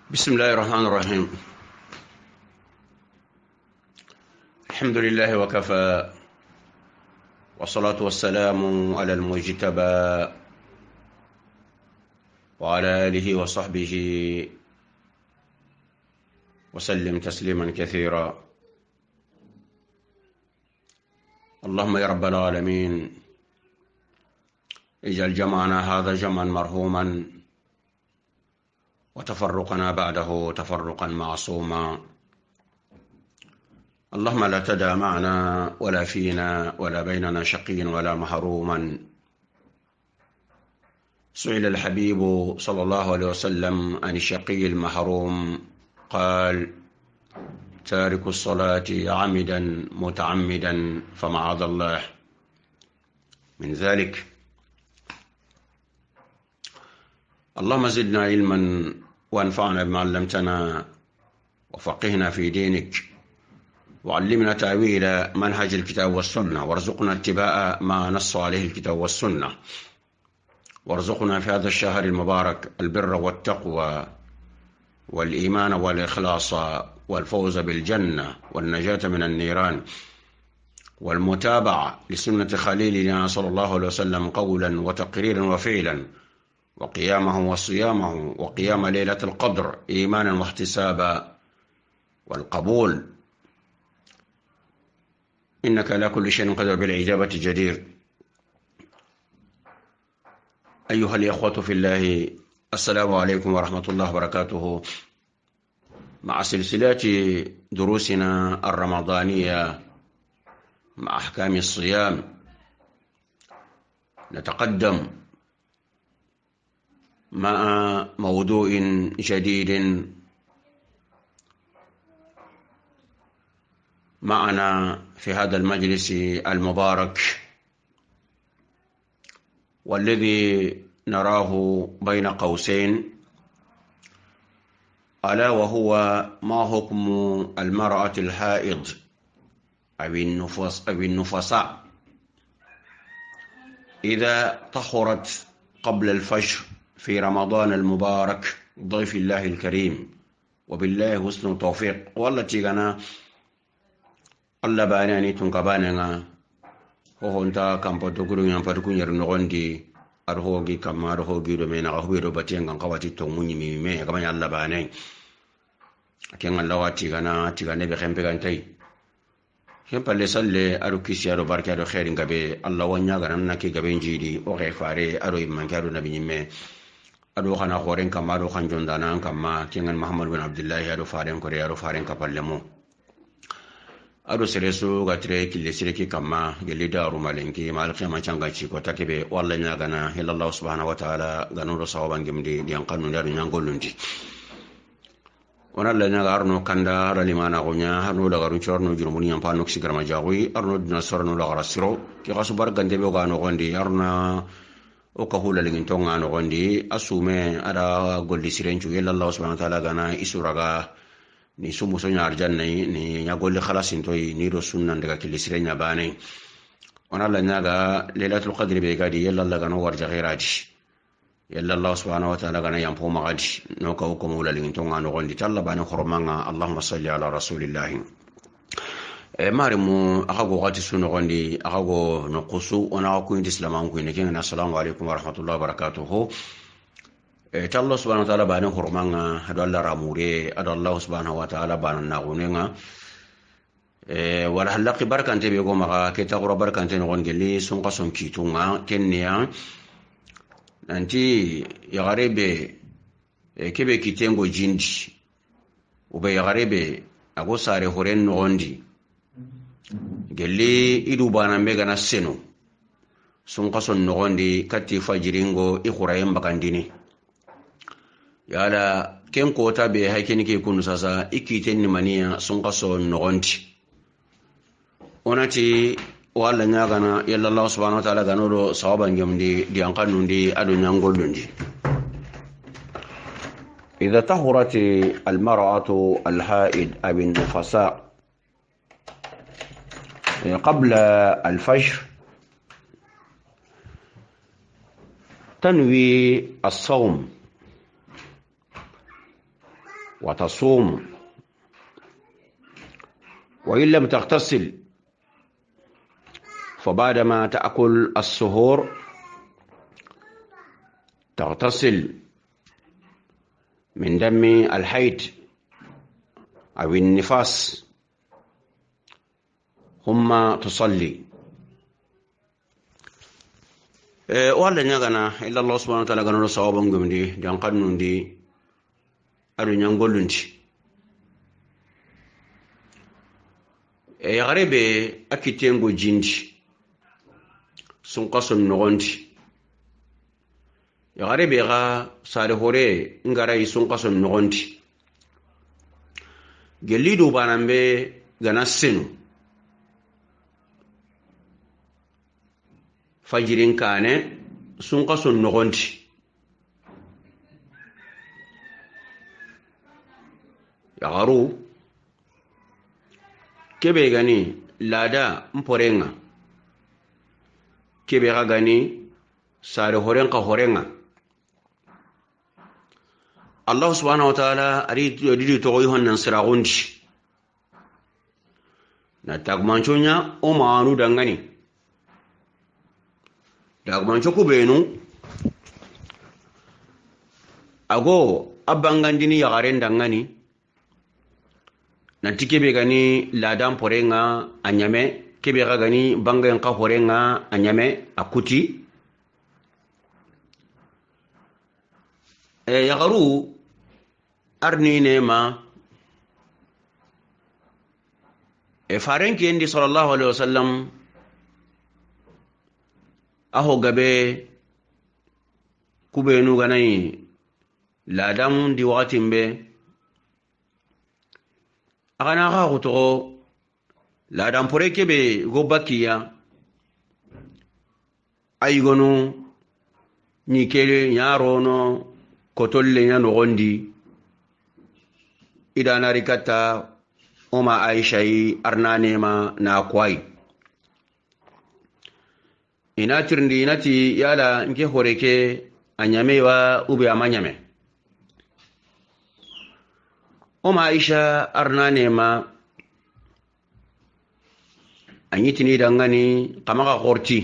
بسم الله الرحمن الرحيم. الحمد لله وكفى، والصلاة والسلام على المجتبى وعلى آله وصحبه وسلم تسليما كثيرا. اللهم يا رب العالمين اجعل جمعنا هذا جمعا مرحوما وتفرقنا بعده تفرقا معصوما. اللهم لا تدع معنا ولا فينا ولا بيننا شقي ولا محروما. سئل الحبيب صلى الله عليه وسلم عن الشقي المحروم، قال: تارك الصلاة عمدا متعمدا فمعاذ الله من ذلك. اللهم زدنا علما وانفعنا بما علمتنا وفقهنا في دينك، وعلمنا تأويل منهج الكتاب والسنة، وارزقنا اتباع ما نص عليه الكتاب والسنة، وارزقنا في هذا الشهر المبارك البر والتقوى والإيمان والإخلاص والفوز بالجنة والنجاة من النيران، والمتابعة لسنة خليلنا صلى الله عليه وسلم قولا وتقريرا وفعلا، وقيامه وصيامه، وقيام ليلة القدر إيمانا واحتسابا، والقبول. إنك على كل شيء قدر بالإجابة جدير. أيها الإخوة في الله، السلام عليكم ورحمة الله وبركاته. مع سلسلة دروسنا الرمضانية مع أحكام الصيام، نتقدم مع موضوع جديد معنا في هذا المجلس المبارك، والذي نراه بين قوسين، ألا وهو ما حكم المرأة الحائض أو النفساء إذا طهرت قبل الفجر في رمضان المبارك ضيف الله الكريم، وبالله حسن التوفيق. والتي كان الله باناني تنكباننا هو انت كم بتقولوا يوم بتكون يرنغندي أرهوجي كم أرهوجي دومينا أرهوجي بتيان كم قواتي توموني ميمي كمان الله باناني كان الله واتي كان بخيم بكانتي كم بالسال أروكيسي أرو بارك أرو خيرين كبي الله ونيا كان نكى كبين جيدي أوكي فاري أرو إيمان كارو نبي ميمي أرو خنا خورين كم أرو خان جندانا كم كان محمد بن عبد الله أرو فارين كوري أرو فارين كبالمو ado sereso gatre kille sireki kama gele daru malenki malaki machanga chiko takebe walla nyagana illa Allah subhanahu wa ta'ala ganuro sawaban gemdi dian kanu ndaru nyangolundi ona la nyaga arno kanda ralimana gonya harno daga ru chorno jurumuni yampano ksigrama jawi arno dina sorno la garasiro ki gasu bargande be gano gondi arna o ka hula lingin tonga no gondi asume ada goldi sirenchu illa Allah subhanahu wa ta'ala gana isuraga ni sumu sonya arjanna ni nyagolli khalasin toy ni do sunnan daga kilisirenya bane ona la nyaga lailatul qadr be gadi yalla Allah gano warja ghairati yalla Allah subhanahu wa ta'ala gana yampo magadi no ka ko mula lingin tonga no gondi talla bane khormanga. Allahumma salli ala rasulillah. marimu akago gati suno gondi akago no qusu ona ko indi islaman ko ne kenna. Assalamu alaikum wa rahmatullahi wa barakatuh. Allah subhanahu wa ta'ala bani hurmanga ado Allah ramure ado Allah subhanahu wa ta'ala bani nagunenga wala halaqi barkante be go maka ke taqura barkante no gongeli sun qason kitunga kenya nanti yagarebe kebe kitengo jindi ube yagarebe ago sare horen no gondi gelli idu bana mega na seno sun qason no gondi katti fajiringo ikhurayem bakandini yala ken kota be haikini ke kunu sasa ikiten ni maniya sun kaso nogonti onati wala nyagana yalla Allah subhanahu wa ta'ala ganoro sawaban gemdi di ankanundi adu nyangolundi. إذا طهرت المرأة الحائض أو النفساء قبل الفجر تنوي الصوم وتصوم، وإن لم تغتسل فبعدما تأكل السحور تغتسل من دم الحيض أو النفاس ثم تصلي. wala nyagana illa Allah subhanahu wa ta'ala gano sawabon gumdi dan kannun di adu nyangolunti yagarebe akitengo jindi sun qasun nogonti yagarebe ga sare hore ngara sun qasun nogonti gelido banambe gana senu fajirin kane sun kason nogonti yagaru kebe gani lada mporenga kebe ga gani sare horenga Allah subhanahu wa ta'ala ari didi to yohon nan siragundi na tagmanchonya o maanu dangani dagmancho ku benu ago abangandini yagaren dangani nanti kebe gani ladan porenga anyame kebe ga gani bangen ka porenga anyame akuti yagaru arni nema farenki indi sallallahu alaihi wasallam aho gabe kubenu ganai ladam di watimbe agana ga goto ladam pore kebe go bakiya ay gonu ni kele nyarono kotolle nya no gondi idana rikata oma aisha yi arnane ma na kwai ina tirndi inati yala nke horeke anyame wa ube amanyame oma aisha arnane ma anyitini dangani qamaga qorti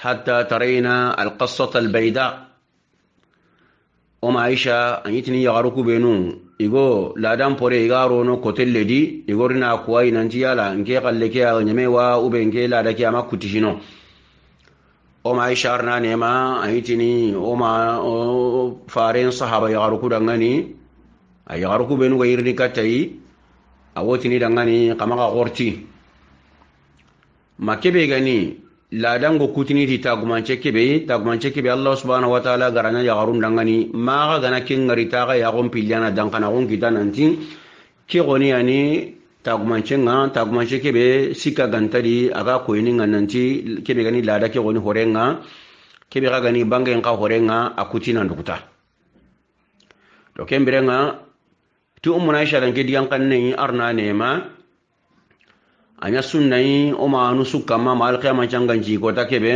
hatta tarayna alqassata albayda oma aisha anyitini yagaruku benu igo ladan pore igaro no kotelle di igorina kuwai nanti yala nke kalleke anyame wa ube nke lada ke amakutishino oma aisha arnane ma anyitini oma faren sahaba yagaruku dangani ayagaruku benu ga irni katai awotini dangani kamaga qorti makebe gani ladango kutini ti tagumanche kebe Allah subhanahu wa ta'ala garanya yagarun dangani maga gana kengari taga yagon piliana dangana gon kita nanti ke goni ani tagumanche kebe sika gantari aga koyini nanti kebe gani lada ke goni horenga kebe ga gani bangen ka horenga akutina ndukuta to kembirenga tu umuna aisha dan ke diyan kanne arna nema anya sunnai oma nusu kama mal qiyamah changanji kota kebe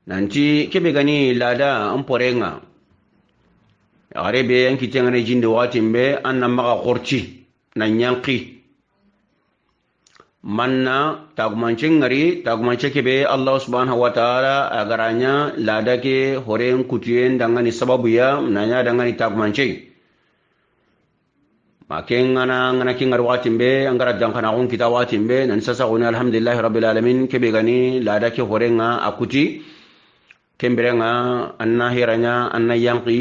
nanti kebe gani lada amporenga arebe yanki tengane jinde watimbe anna maga qorti na nyanki manna tagumanche kebe Allah subhanahu wa ta'ala agaranya lada ke horen kutien dangani sababu ya nanya dangani tagumanche makin ngana kingar watimbe angara jankana gon kita watimbe nan sasa goni alhamdulillah rabbil alamin kebe gani lada ke horenga akuti kemberenga anna hiranya anna yanqi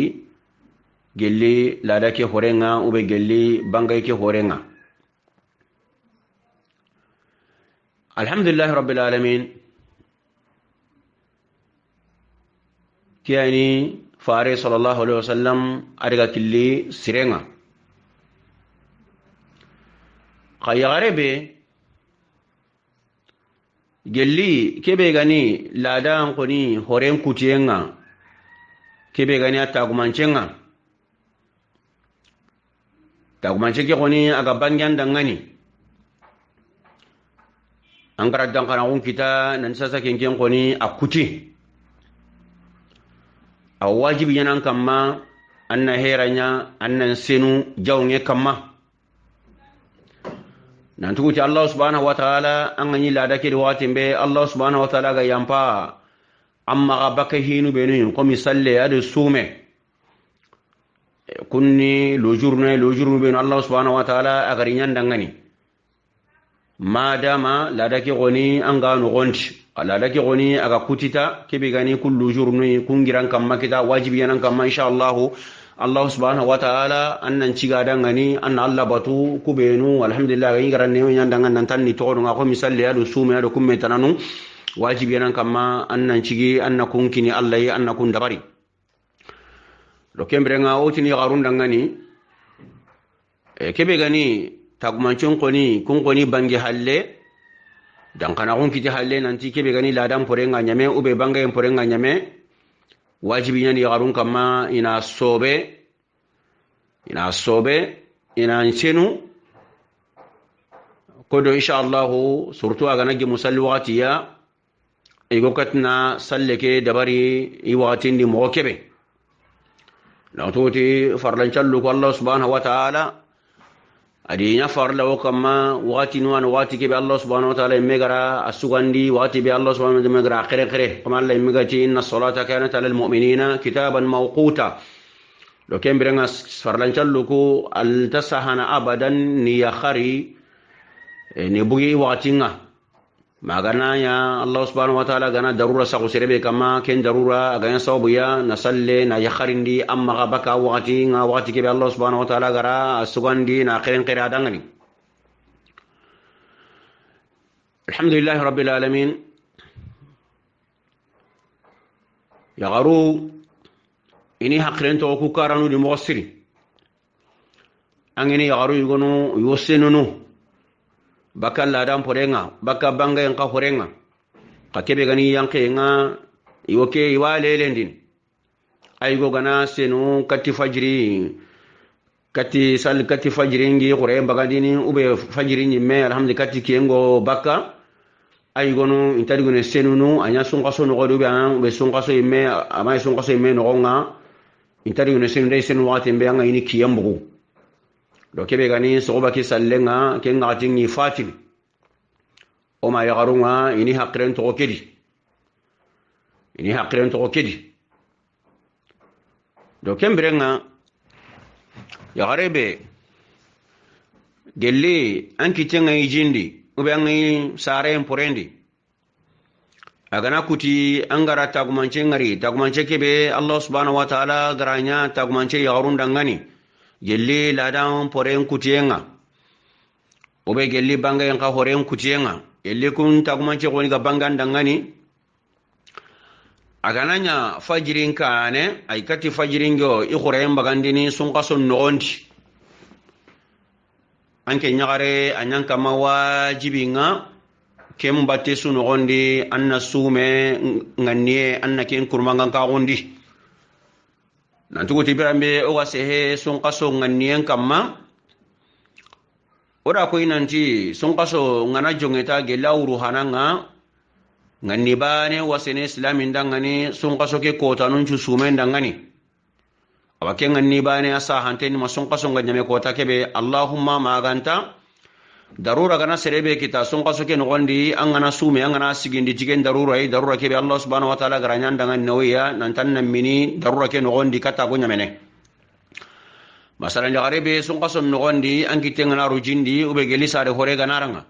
gelli lada ke horenga ube gelli bangay ke horenga alhamdulillah rabbil alamin kiyani fare sallallahu alaihi wasallam ariga killi sirenga qayagarebe gelli kebe gani ladan koni horen kutiyenga kebe gani atagumanchenga tagumanche ke koni aga bangyan dangani angara dangana gon kita nan sasa kenken koni akuti awajibi yanan kamma anna heranya annan senu jawnge kamma nantuguti Allah subhanahu wa ta'ala an ganyi lada ke watin be Allah subhanahu wa ta'ala ga yampa amma ga baka hinu benu ko misalle adu sume kunni lojurnu benu Allah subhanahu wa ta'ala agarinyan dangani madama lada ke goni an ga no gonti lada ke goni aga kutita kebe gani kullu jurnu kungiran kamma kita wajibi yanan kamma insha Allah subhanahu wa ta'ala annan ciga dangani anna Allah batu kubenu alhamdulillah gani garan ne yan dangan nan tanni to nga ko misalle adu sume adu kumme tananu wajibi nan kama annan cigi annakum kini Allah yi annakum dabari do kembre nga otini garun dangani kebe gani tagmancon koni kun koni bangi halle dan kana kun kiti halle nanti kebe gani ladan porenga nyame ube banga en porenga nyame wajibi nyani garun kama ina sobe ina nsenu kodo insha Allah surtu aga nagi musalli waqtiya igokatna salleke dabari iwatin di mokebe na toti farlan challu ko Allah subhanahu wa ta'ala adinya farla wakama waqti nuwan waqti ke be Allah subhanahu wa ta'ala megara asugandi waqti be Allah subhanahu wa ta'ala megara akhire kama Allah megati inna salata kanat alal mu'minina kitaban mawquta lo kembirenga farlan challu ko al tasahana abadan ni yakhari ni bugi waqtinga magana ya Allah subhanahu wa ta'ala gana darura sa kusirebe kama ken darura aganya sababu ya nasalle na yakharindi amma gabaka waqti ke be Allah subhanahu wa ta'ala gara asugandi na akhirin qira dangani alhamdulillah rabbil alamin ya garu ini hakren to ku karanu di muwassiri angini ya garu yugono yosenunu baka ladan porenga baka banga yang ka porenga kakebe gani yang ke nga iwoke iwale lendin aygo gana senu kati fajri ngi qure bagandini ube fajri ni me alhamdulillah kati kengo baka aygo no intari gone senu no anya sun qaso no godu ban be sun qaso imme amay sun qaso imme no nga intari gone senu dai senu wate be nga ini kiyambu do kebe gani soba ki sallenga ken ngatingi fatin o ma yagarunga ini hakren to kedi do kembrenga yagarebe gelli anki tenga yijindi ube angi sare emporendi agana kuti angara tagumanche ngari tagumanche kebe Allah subhanahu wa ta'ala garanya tagumanche yagarun dangani gelli ladan poren kutiyenga obe gelli banga yanka horen kutiyenga gelli kun tagumanche goni ga bangan dangani agananya fajirin kane ay kati fajirin go i horen bagandini sun qason noonti anke nyagare anyan kama wajibinga kem batte sunu gondi anna sume ngannie anna ken kurmangan ka gondi nantugo tibirambe oga sehe sun qaso nganniyen kamma ora ko inanti sun qaso ngana jongeta gelawru hananga nganni bane wasene islamin dangani sun qaso ke kota nun cu sumen dangani awake nganni bane asa hanteni ma sun qaso nganyame kota kebe allahumma maganta darura gana serebe kita sun qaso ke nogondi an gana sume an gana sigindi jigen darura kebe Allah subhanahu wa ta'ala garanyan dangan nawiya nantan namini darura ke nogondi kata go nyamene masalan jagarebe sun qaso nogondi an kitengana rujindi ube geli sare hore ganaranga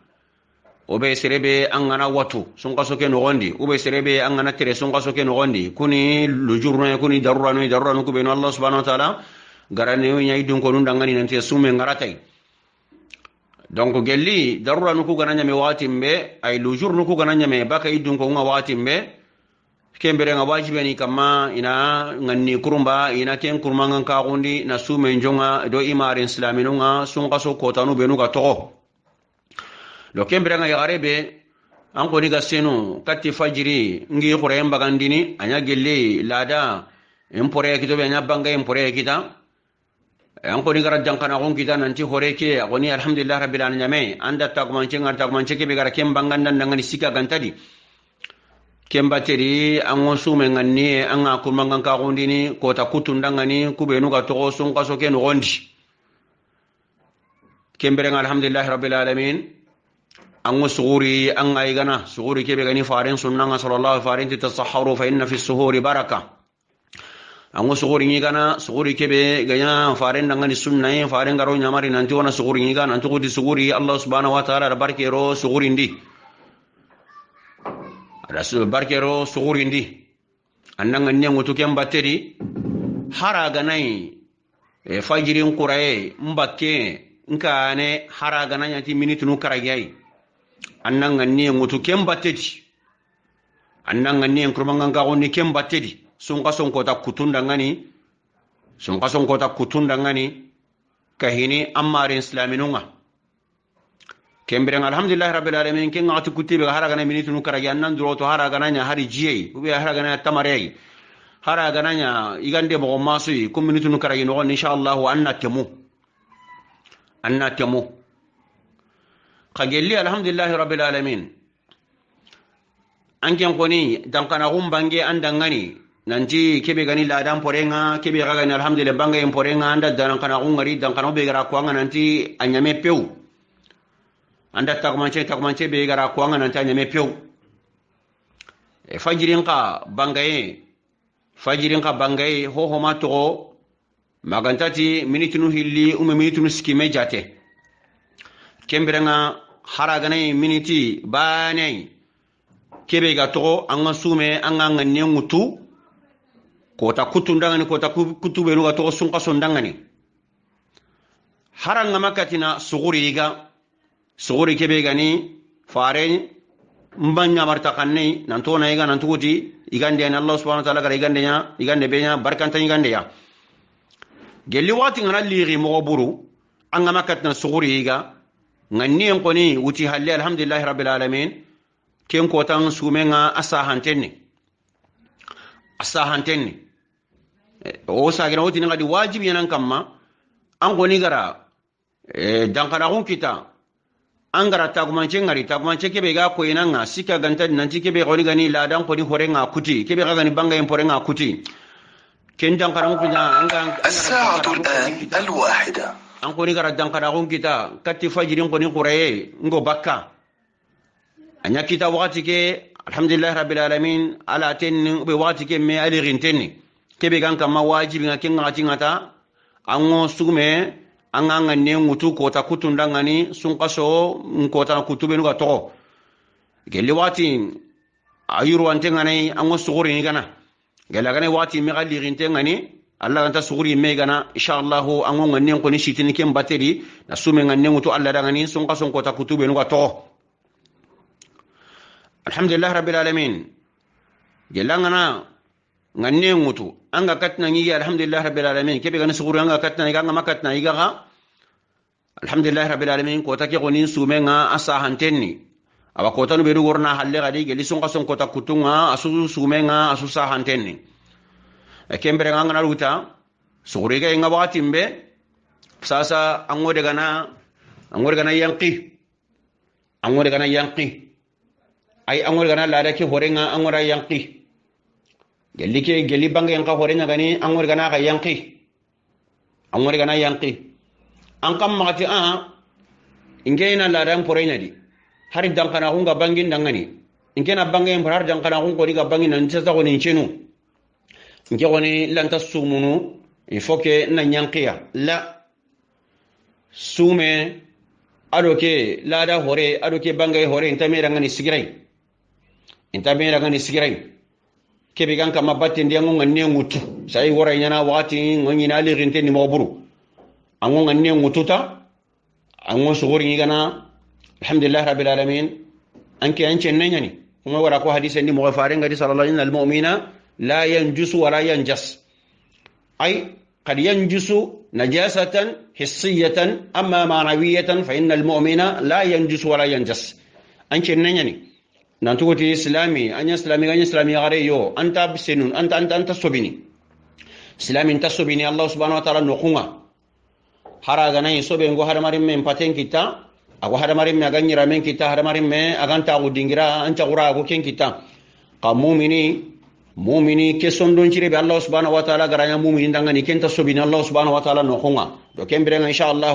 ube serebe an gana watu sun qaso ke nogondi ube serebe an gana tere sun qaso ke nogondi kuni lujurno kuni darura no kube no Allah subhanahu wa ta'ala garanyo nyai dun ko nun dangani nanti sume ngaratai donc gelli darura nuku gananya me watimbe ay lujur nuku gananya me baka idun ko nga watimbe kembere nga wajibe ni kama ina nganni kurumba ina ken kurmangan ka gundi na sume njonga do imarin islaminu nga sun qaso kotanu benu ga to lo kembere nga yagarebe an ko ni ga senu katti fajiri ngi qurem bagandini anya gelli lada empore kito be nya banga empore kita anko ni gara jankana gon kita nanti hore ke agoni alhamdulillah rabbil alamin anda tagmanche ngar tagmanche ke be gara kem bangandan dangani sika gantadi kembateri ango sume ngani anga kumangan ka gondini kota kutundangani kubenu ga to sun kaso ken gondi kembere alhamdulillah rabbil alamin ango suguri anga igana suguri kebe gani farin sunnanga sallallahu farin tasahharu fa inna fi suhuri baraka ango suguri igana suguri kebe ganya farin dangani sunnai farin garo nyamari nanti wana suguri igana nanti kudi suguri Allah subhanahu wa ta'ala barkero suguri ndi rasul barkero suguri ndi annanga nyangutu kembateri haraga nai fajirin quraye mbake nkane haraga nanya ti minute nu karagay annanga nyangutu kembateti annanga nyen kurmanga ngoni kembateti sunga sonkota kutunda ngani kahini ammarin islaminunga kembere alhamdulillah rabbil alamin ken ngati kutibe haraga na minute nu karagi annan duroto haraga nanya hari jiye ube haraga na tamarei haraga nanya igande mo masui kum minute nu karagi no inshallah anna temu kagelli alhamdulillah rabbil alamin anken koni dankana gumbange andangani nanti kebe gani ladan porenga kebe gaga ni alhamdulillah banga porenga anda dankana gungari dankana be gara kwanga nanti anyame peu anda takmanche be gara kwanga nanti anyame peu fajirin ka bangaye ho ho mato magantati minute nu hilli minute nu skime jate kembrenga haragane minute banai kebe ga to anga sume anga ngane ngutu kota kutundangani kota kutube no ga to sunqa sondangani haranga makatina suguri kebe gani fare mbanya martakanni nantona iga nantuti igande an Allah subhanahu wa ta'ala gara igande benya barkanta igande ya gelli wati ngana liri mo buru anga makatina suguri iga nganni en koni wuti halli alhamdulillah rabbil alamin ken ko tan sumenga asahantenni o sagira woti ngadi wajibi yanan kamma an goni gara dankana gon kita an gara tagumanche kebe ga ko inanga sika ganta nanti kebe goni gani ladan ko ni horenga kuti kebe ga gani banga en horenga kuti ken dankana gon kita anga الساعة الآن 1 an goni gara dankana gon kita katti fajirin ko ni quraye ngo bakka anya kita wakati ke alhamdulillah rabbil alamin ala tenni be wakati ke me ali rintenni kebe gan kama wajibi nga kenga tingata ango sume anganga ne ngutu kota kutundangani sunqaso kota kutube nuga to gelli wati ayuru antengani ango suguri ngana gela gane wati me gali rintengani Allah anta suguri me gana inshallah ango ngane ko ni shitini kem bateri na sume ngane ngutu Allah dangani sunqaso kota kutube nuga to alhamdulillah rabbil alamin gelangana nganne ngutu anga katna ngi alhamdulillah rabbil alamin kebe gani suguru anga katna iga anga makatna iga ga alhamdulillah rabbil alamin ko take gonin sumenga asa hantenni awa ko tanu beru gorna halle gadi geli sunga son ko takutunga asu sumenga asu sa hantenni kembere nganga naruta suguru iga inga watimbe sasa angode gana yanqi ay angode gana lada ke horenga angora yanqi gelli banga yang ka horenga gani angor gana ka yanqi an kam magati ingena la dan porena di hari dankana hunga bangin dangani ingena banga en har dankana hun ko diga bangin nan tsa ko ni chenu inge woni lanta sumunu il faut que na yanqiya la sume adoke la da hore adoke banga hore intamera ngani sigirai kebe gan kama batte ndiango nganne ngutu sai wora nyana wati ngoni na li rinte ni moburu ango nganne ngututa ango suguri ngana alhamdulillah rabbil alamin anke anche nanyani kuma wara ko hadisi ni mo faare ngadi sallallahu alaihi wasallam almu'mina la yanjusu wa la yanjas ay qad yanjusu najasatan hissiyatan amma ma'nawiyatan fa innal mu'mina la yanjusu wa la yanjas anche nanyani nantuti islami anya islami gare yo anta bisenun anta sobini islami anta sobini Allah subhanahu wa ta'ala nokunga haraga nay sobe ngo haramarin men paten kita ago haramarin me aganyira men kita haramarin me aganta go dingira anta gura go ken kita ka mu'mini ke sondon cire be Allah subhanahu wa ta'ala garanya mu'mini dangani kenta sobini Allah subhanahu wa ta'ala no khonga do kembere insha Allah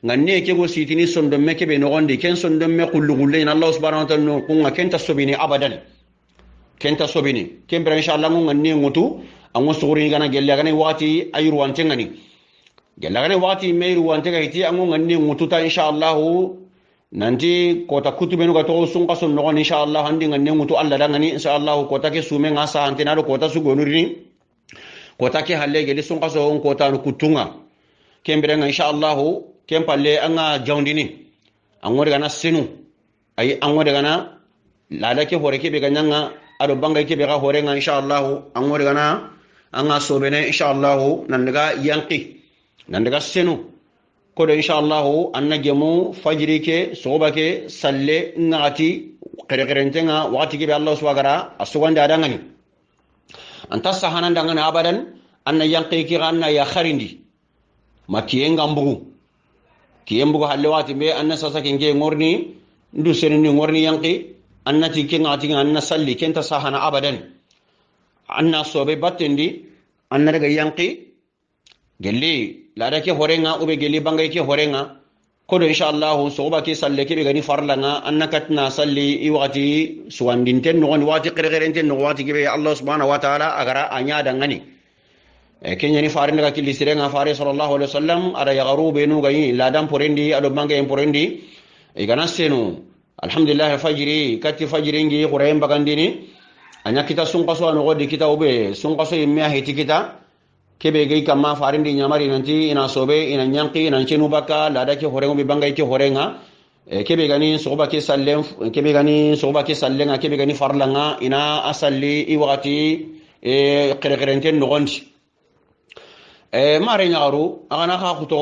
nganne ke go sitini sondon me ke be no gondi ken sondon me kullu gulle Allah subhanahu wa ta'ala no khonga kenta sobini abadan kenta sobini kembere insha Allah nganne ngutu ango suguri gana gelle gana wati ayru wante ngani gelle gana wati meiru wante ga iti ango nganne ngutu ta insha Allah nanti kota kutubenu ga to sun kaso no insha Allah handi nganne ngutu Allah dangani insha Allah kota ke sume ngasa antena do kota su gonurini kota ke halle gele sun kaso on kota no kutunga kembere insha Allah kempalle anga jawndini angore gana senu ay angore gana lada ke hore ke be ganyanga ado bangay ke be ga hore nga insha Allah angore gana anga sobene insha Allah nan daga yanqi nan daga senu kodo inshallah anna jemu fajri ke soba ke salle ngati qere-qerentenga wati ke be Allah subhanahu asuganda adangani anta sahana dangana abadan anna yanqi ki ganna ya kharindi makiye ngambugu kiyembugo halle wati be anna sasa ke nge ngorni ndu senni ngorni yanqi anna ti ke ngati anna salli kenta sahana abadan anna sobe battendi anna daga yanqi gelli lada ke horenga ube gelli bangay ke horenga kodo inshallah soba ke salle ke be gani farlanga annakatna salli iwati suwandinten no wati qirqirenten no wati ke be Allah subhanahu wa ta'ala agara anya dangani kenya ni farin daga killi sirenga fare sallallahu alaihi wasallam ada yagaru be no gayi ladan porendi ado bangay porendi e gana senu alhamdulillah fajri katti fajri ngi qurayem bagandini anya kita sun qaso no godi kita ube sun qaso yimme hiti kita kebe gay kama farindi nyamari nanti ina sobe ina nyanki ina chenu baka lada ke horengo be bangay ke horenga kebe gani soba ke sallem kebe gani soba ke sallenga kebe gani farlanga ina asalli iwati qirqirenten no gondi mare nyaaru agana ha kuto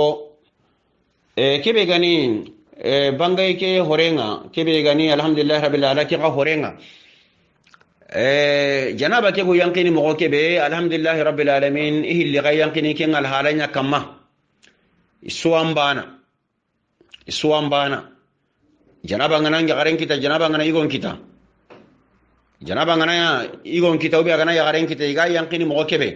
kebe gani bangay ke horenga kebe gani alhamdulillah rabbil alamin ke horenga janaba ke go yankini mo kebe alhamdulillah rabbil alamin ihilli ga yankini ken al halanya kamma isuambana janaba ngana ngaren kita janaba ngana igon kita janaba ngana igon kita ubi ngana ngaren kita ga yankini mo kebe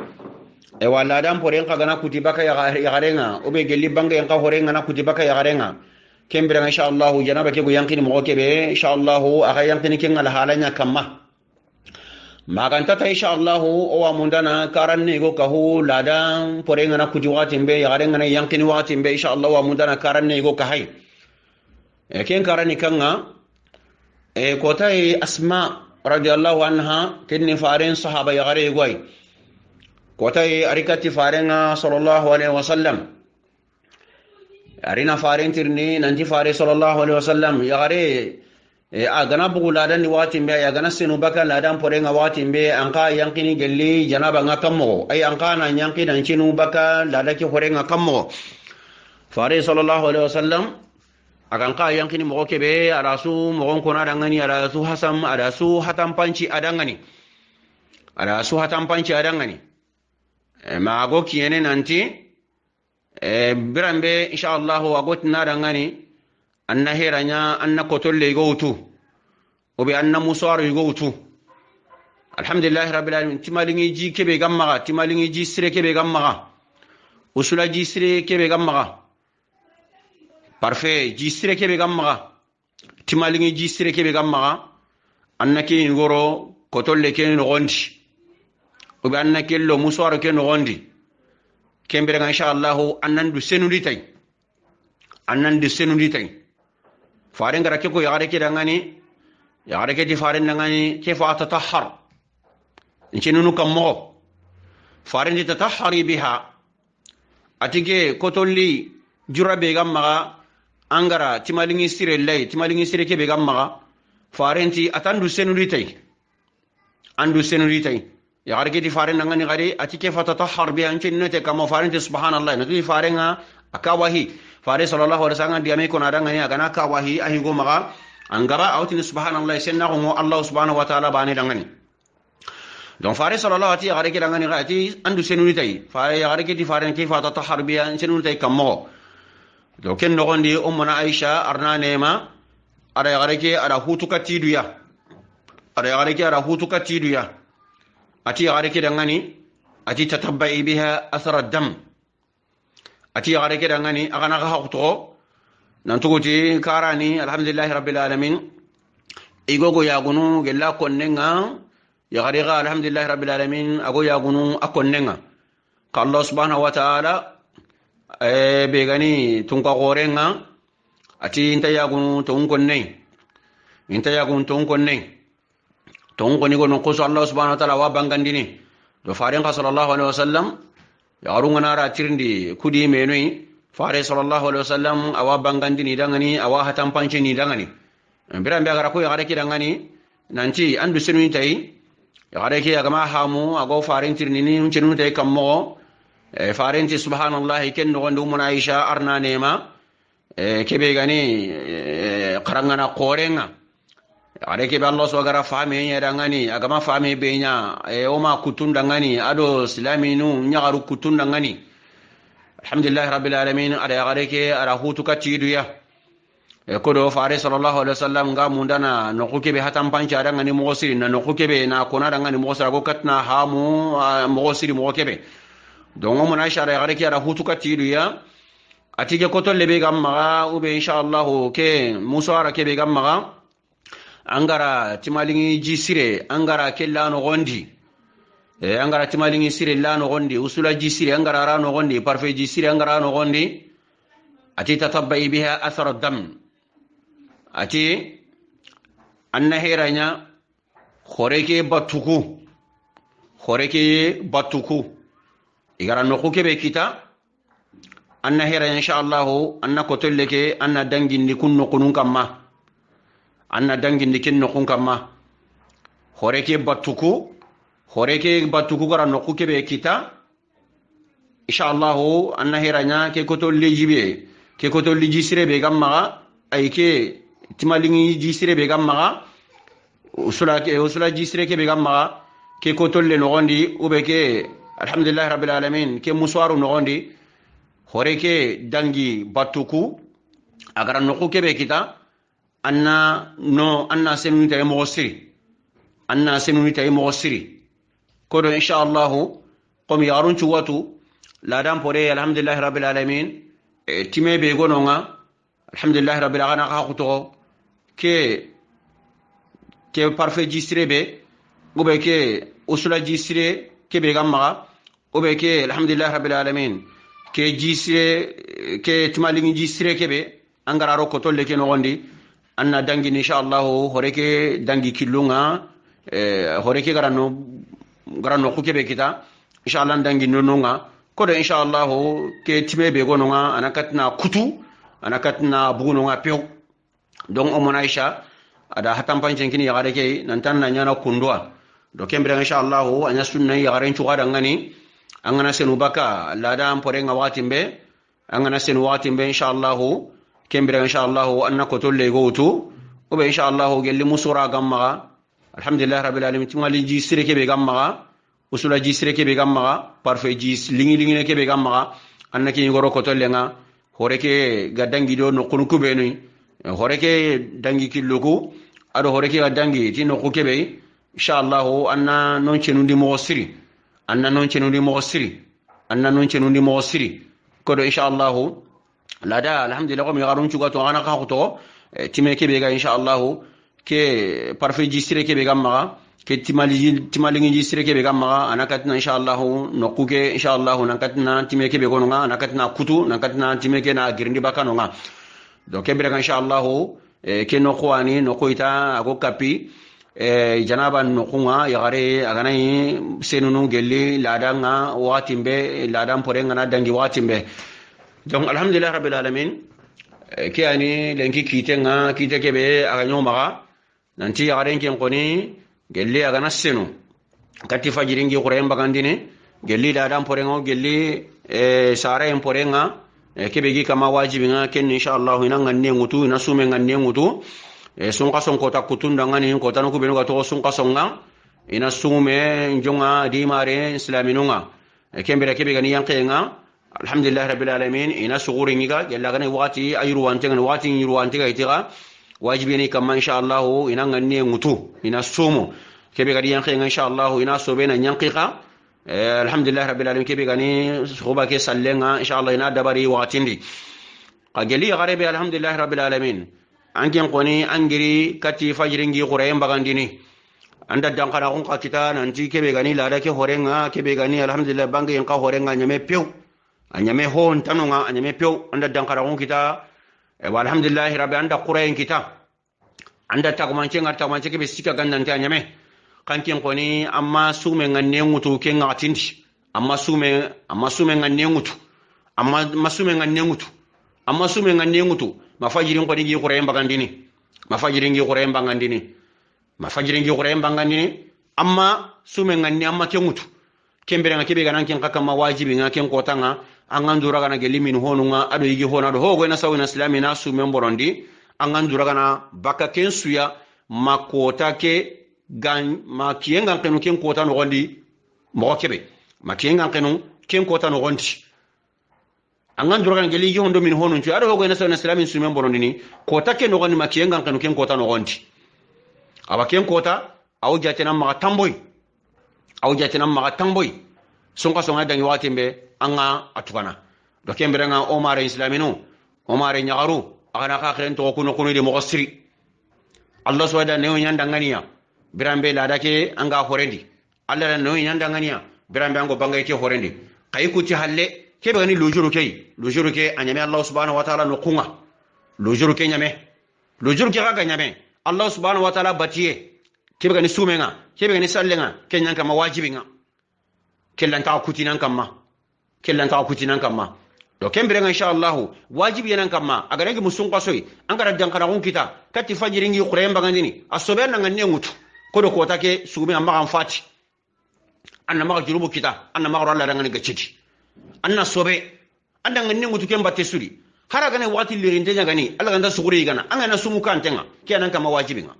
e wala dam poren ka gana kutibaka ya garenga ubi gelli banga yanka horenga na kutibaka ya garenga kembere insha Allah janaba ke go yankini mo kebe insha Allah aga yankini ken al halanya kamma maganta ta insha Allah o wa mundana karanne go kahu ladan porenga na kuji watimbe yagarenga na yankini watimbe insha Allah wa mundana karanne go kahai ken karani kanga kotai asma radhiyallahu anha kinni faren sahaba yagare goy kotai arikati farenga sallallahu alaihi wasallam arina faren tirni nanti fare sallallahu alaihi wasallam yagare agana bugu ladan watimbe ya gana sinu baka ladan porenga watimbe anka yankini gelli janaba ngakammo ay anka na yanki dan chinu baka ladaki horenga kammo fare sallallahu alaihi wasallam akan ka yankini mo kebe arasu mo kona dangani arasu hasam arasu hatam panci adangani ma go kiyene nanti birambe insha Allah wagotna dangani anna heranya anna kotolle gowtu obe anna musar gowtu alhamdulillah rabbil alamin timalingi ji kebe gamma timalingi ji sire kebe gamma usula ji sire kebe gamma parfait ji sire kebe gamma timalingi ji sire kebe gamma anna ke ngoro kotolle ke no gondi obe anna ke lo musar ke no gondi kembere insha Allah annan du senudi tay فارن غرا كيكو يغاري كي دغاني يغاري كي فارن دغاني كيف اتطهر انشي نونو كمو فارن دي تطهري بها اتيكي كوتولي جرابي غمغا انغرا تيمالينغي سيري لاي تيمالينغي سيري كي بغمغا فارنتي اتاندو سينوريتاي اندو سينوريتاي يغاري كي فارن دغاني غاري اتيكي فتطهر بها انشي نوتي كما فارنتي سبحان الله نتي فارنغا akawahi fare sallallahu alaihi wasallam diame ko nadanga ni agana akawahi ahi go maga angara awtin subhanallah senna go Allah subhanahu wa ta'ala bani dangani don fare sallallahu alaihi wasallam dangani gati andu senuni tay fare yare ke di fare ke fa ta harbiya senuni tay kammo do ken no gondi ummuna aisha arna nema ada yare ke ada hutu katiduya ada yagare ke ara hutu katidu ya ati yagare ke dangani ati tatabbai biha athar ad-dam ati yagare ke dangani agana ga hakto nan tuguti karani alhamdulillah rabbil alamin igogo yagunu gella konnenga yagare ga alhamdulillah rabbil alamin ago yagunu akonnenga ka Allah subhanahu wa ta'ala be gani tunka gorenga ati inta yagunu to konne inta yagunu to konne to koni gono ko Allah subhanahu wa ta'ala wa bangandini do faren sallallahu alaihi wasallam yarunga nara tirndi kudi menoi fare sallallahu alaihi wasallam awa bangandini dangani awa hatan pancini dangani birambe agara ko yagare ki dangani nanti andu senu tai yagare ki agama hamu ago faren tirnini uncenu tai kammo faren ti subhanallahi ken no ndu mun aisha arna nema kebe gani qarangana qorenga yagare ki be Allah so gara fami nya dangani agama fami be nya o ma kutun dangani ado islaminu nyagaru kutun dangani alhamdulillah rabbil alamin ada yagare ki ara hutu katidu ya kodo fare sallallahu alaihi wasallam ga mundana no kukebe hatan panca dangani mo siri na no kukebe na kona dangani mo sira go katna hamu mo siri mo kebe dongo mun aisha ada yagare ki ara hutu katidu ya atige koto lebe gamma ube inshallah ke musara kebe gamma angara timalingi jisire angara kellano gondi angara timalingi sire lano gondi usula jisire angara rano gondi parfait jisire angara no gondi ati tatabbai biha athar ad-dam ati annahiranya khoreke batuku igara no kebe kita annahira inshallah anna kotolleke anna dangindi kunno kunun kamma anna dangindi kinno kun kamma horeke batuku gara no kebe kita inshallah annahiranya ke kotolli jibe ke kotolli jisire be gamma ay ke timalingi jisire be gamma usula jisire ke be gamma ke kotolle no gondi ube ke alhamdulillah rabbil alamin ke muswaru no gondi horeke dangi batuku agara no kebe kita anna senu tay mo siri kodo inshallah qom yarun chuwatu la dam pore alhamdulillah rabbil alamin time be gononga alhamdulillah rabbil alamin ka khuto ke parfait jisire be ube ke usula jisire ke be gamma ube ke alhamdulillah rabbil alamin ke jisire ke timalingi jisire ke be angara ro kotolle ke no gondi anna dangi inshallah horeke dangi kilunga horeke garano kukebe kita inshallah dangi nononga kodo inshallah ke tibe be gononga anakatna kutu anakatna bugunonga pew donc o monaisha ada hatam pancen kini yagare ke nantan na nyana kundwa do kembere inshallah anya sunna yagare chuada ngani angana senu baka lada amporenga watimbe angana senu watimbe inshallah kembere inshallah anna kotolle gotu obe inshallah gelli musura gamma alhamdulillah rabbil alamin timali ji sireke be gamma usula ji sireke be gamma parfait ji lingi ke be gamma anna ki ngoro kotolle nga horeke gadangi do no kunu kubenu horeke dangi killugo ado horeke gadangi ti no kukebe inshallah anna non cenundi mo siri kodo inshallah lada alhamdulillah ko mi garun cuga to ana ka to time ke be ga inshallah ke parfait jisire ke be gamma ke timalingi jisire ke be gamma anakatna inshallah no kuke inshallah nakatna time ke be gonga anakatna kutu nakatna time ke na girndi bakano nga do ke be ga inshallah ke no khwani no koita ago kapi janaba no kunga yagare aganai senunu gelli ladanga watimbe ladam porenga na dangi watimbe donc alhamdulillah rabbil alamin ke ani lenki kite kebe aga nyoma nanti yagaren ken koni gelli aga nasenu kati fajiringi qurayem bagandine gelli ladam porenga gelli sare en porenga kebe gi kama wajibi nga ken inshallah ina nganne ngutu ina sume nganne ngutu sunqa son kota kutunda ngani kota no kubenu ga to sunqa songa ina sume njonga di mare islaminunga kembere kebe gani yanqenga alhamdulillah rabbil alamin ina suguri ngiga yalla gani wati ayru wante itiga wajibi ni kamma insha Allah ina nganne ngutu ina somo kebe gadi yanki insha Allah ina sobe na nyanqiqa alhamdulillah rabbil alamin kebe gani khuba ke sallenga insha Allah ina dabari watindi qageli garebe alhamdulillah rabbil alamin angen qoni angiri kati fajringi qurayem bagandini anda dankana kun ka kita nanti kebe gani lada ke horenga kebe gani alhamdulillah bangi yang ka horenga nyame pew anyame hon tanonga anyame pew anda dankana kun kita alhamdulillah rabbi anda qurayen kita anda tagumanche kebe sika gandante anyame kankin koni amma sume nganne ngutu ke ngatindi amma sume nganne ngutu amma sume nganne ngutu amma sume nganne ngutu mafajirin koni gi qurayen bagandini mafajirin gi qurayen bagandini amma sume nganne amma ke ngutu kembere nga kebe ganan ken kakama wajibi nga ken kotanga angandura kana gelimin honunga ado yigi honado hogo na sawina islami na sume mborondi angandura kana baka ken suya makota ke gan ma kiyengan kenu ken kota no gondi mo kebe ma kiyengan kenu ken kota no gondi angan durgan geli hondo min honun ci ado hogo na sawna islamin sumen borondini kota ken no gondi ma kiyengan kenu ken kota no gondi aba ken kota aw jatenam ma tamboy songa songa dangi watimbe anga atukana do kembere nga omare islaminu omare nyagaru agana ka kren to kuno de mo siri Allah swada ne nyanda nganiya birambe lada ke anga horendi alla la no nyanda ngania birambe ango bangay ke horendi kay ku ci halle ke be ni lojuru ke anyame Allah subhanahu wa ta'ala no kunga lojuru ke raga nyame Allah subhanahu wa ta'ala batiye ke be ni sumenga ke be ni sallenga ke nyanka mawajibinga kellan ta kutinan kamma do kembere insha Allah wajibi yanan kamma aga ngi musun qasoy angara dankana gon kita kati fajiringi qurayem bagandini asobe nan nganne ngutu kodo ko take sugumi amma kan fati anna maka jurubu kita anna maka Allah rangani gaciti anna sobe anda nganne ngutu ken batte suri hara gane wati lirinte gani Allah ganda suguri gana anga na sumu kan tenga kenan kama wajibinga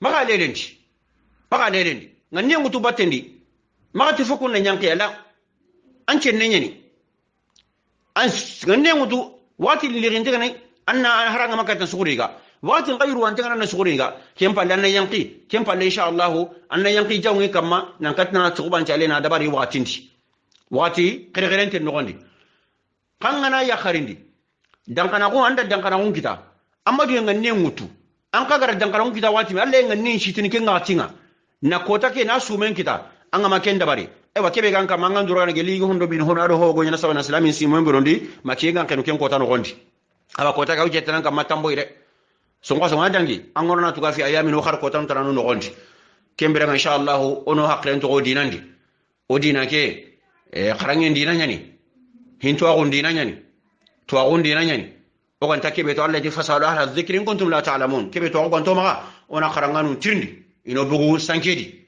maka lerendi nganne ngutu battendi maka tifukun na nyanke ala anche nenyani an nganne ngutu wati lirinte gani anna haranga maka tan suguri ga wati ngayru an tengana na suguriga kempa lanna yanqi kempa insha Allah anna yanqi jawngi kamma nan katna tuban chalena dabari wati qirqirente nogondi kangana ya kharindi dankana ko anda dankana ko kita amma du nganne ngutu an kagara dankana ko kita wati Allah nganne shitini ke ngatinga na kota ke na sumen kita anga maken dabari ewa kebe gan kam mangan durana geli hondo bin hono ado hogo nyana sawana islamin simon burundi makiyenga kenu ken kota no gondi aba kota ka ujetan kam matamboire songa dangi angorna tuga fi ayamin ukhar ko tan taranu no gondi kembere insha Allah ono haklen to odinandi odina ke kharangen dinanyani hinto agun dinanyani to agun dinanyani o kan takebe to Allah di fasalu ahla dhikri in kuntum la ta'lamun kebe to agun to maga ona kharanganu tirndi ino bugu sankedi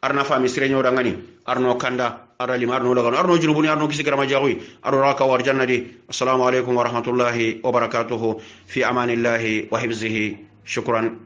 arna fami sirenyo dangani arno kanda arali marno lagan arno junubuni arno kisi garama jawi arno raka war jannati assalamu alaikum wa rahmatullahi wa barakatuhu fi amanillahi wa hifzihi shukran